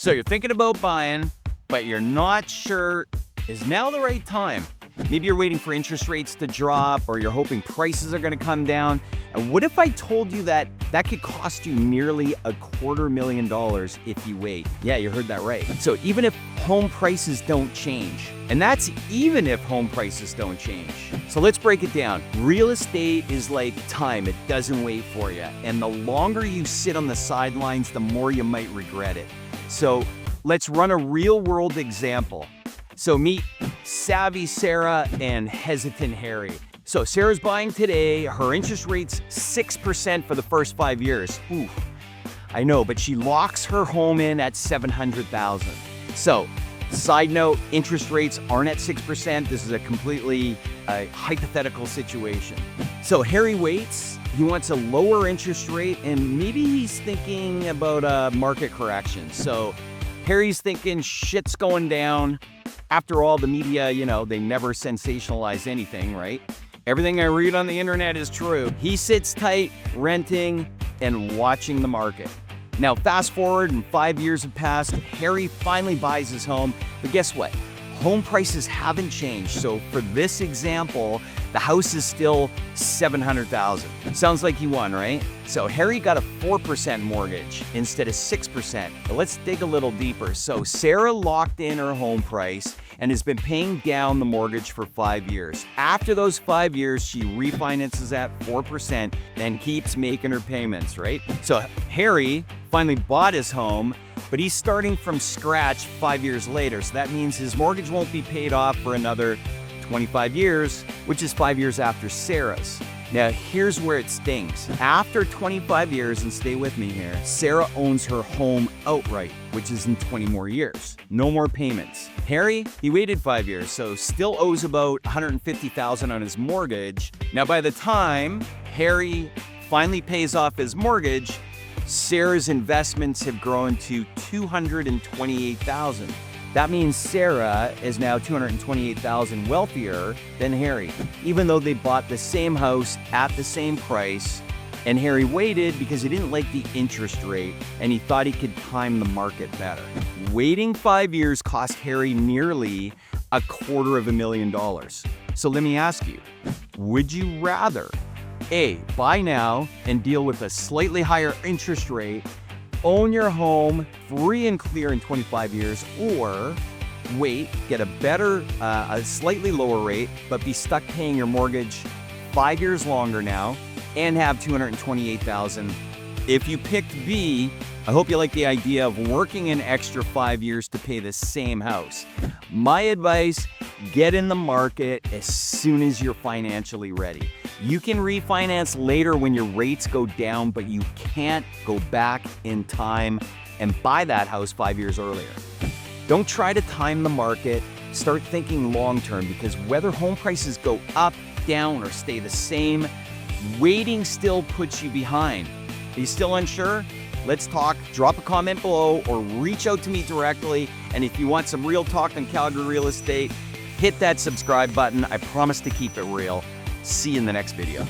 So you're thinking about buying, but you're not sure, is now the right time? Maybe you're waiting for interest rates to drop, or you're hoping prices are going to come down. And what if I told you that could cost you nearly $250,000 if you wait? Yeah, you heard that right. So even if home prices don't change, and that's even if home prices don't change. So let's break it down. Real estate is like time. It doesn't wait for you. And the longer you sit on the sidelines, the more you might regret it. So let's run a real world example. So meet savvy Sarah and hesitant Harry. So Sarah's buying today. Her interest rate's 6% for the first 5 years. Ooh, I know, but she locks her home in at $700,000. So side note, interest rates aren't at 6%. This is a completely hypothetical situation. So Harry waits. He wants a lower interest rate, and maybe he's thinking about a market correction. So Harry's thinking shit's going down. After all, the media, they never sensationalize anything, right? Everything I read on the internet is true. He sits tight, renting and watching the market. Now, fast forward and 5 years have passed. Harry finally buys his home, but guess what? Home prices haven't changed. So for this example, the house is still $700,000. Sounds like you won, right? So Harry got a 4% mortgage instead of 6%. But let's dig a little deeper. So Sarah locked in her home price and has been paying down the mortgage for 5 years. After those 5 years, she refinances at 4% and keeps making her payments, right? So Harry finally bought his home, but he's starting from scratch 5 years later. So that means his mortgage won't be paid off for another 25 years, which is 5 years after Sarah's. Now, here's where it stings. After 25 years, and stay with me here, Sarah owns her home outright, which is in 20 more years. No more payments. Harry, he waited 5 years, so still owes about $150,000 on his mortgage. Now, by the time Harry finally pays off his mortgage, Sarah's investments have grown to $228,000. That means Sarah is now $228,000 wealthier than Harry, even though they bought the same house at the same price. And Harry waited because he didn't like the interest rate and he thought he could time the market better. Waiting 5 years cost Harry nearly $250,000. So let me ask you, would you rather A, buy now and deal with a slightly higher interest rate, own your home free and clear in 25 years, or wait, get a slightly lower rate, but be stuck paying your mortgage 5 years longer now and have $228,000? If you picked B, I hope you like the idea of working an extra 5 years to pay the same house. My advice, get in the market as soon as you're financially ready. You can refinance later when your rates go down, but you can't go back in time and buy that house 5 years earlier. Don't try to time the market. Start thinking long-term, because whether home prices go up, down, or stay the same, waiting still puts you behind. Are you still unsure? Let's talk. Drop a comment below or reach out to me directly. And if you want some real talk on Calgary real estate, hit that subscribe button. I promise to keep it real. See you in the next video.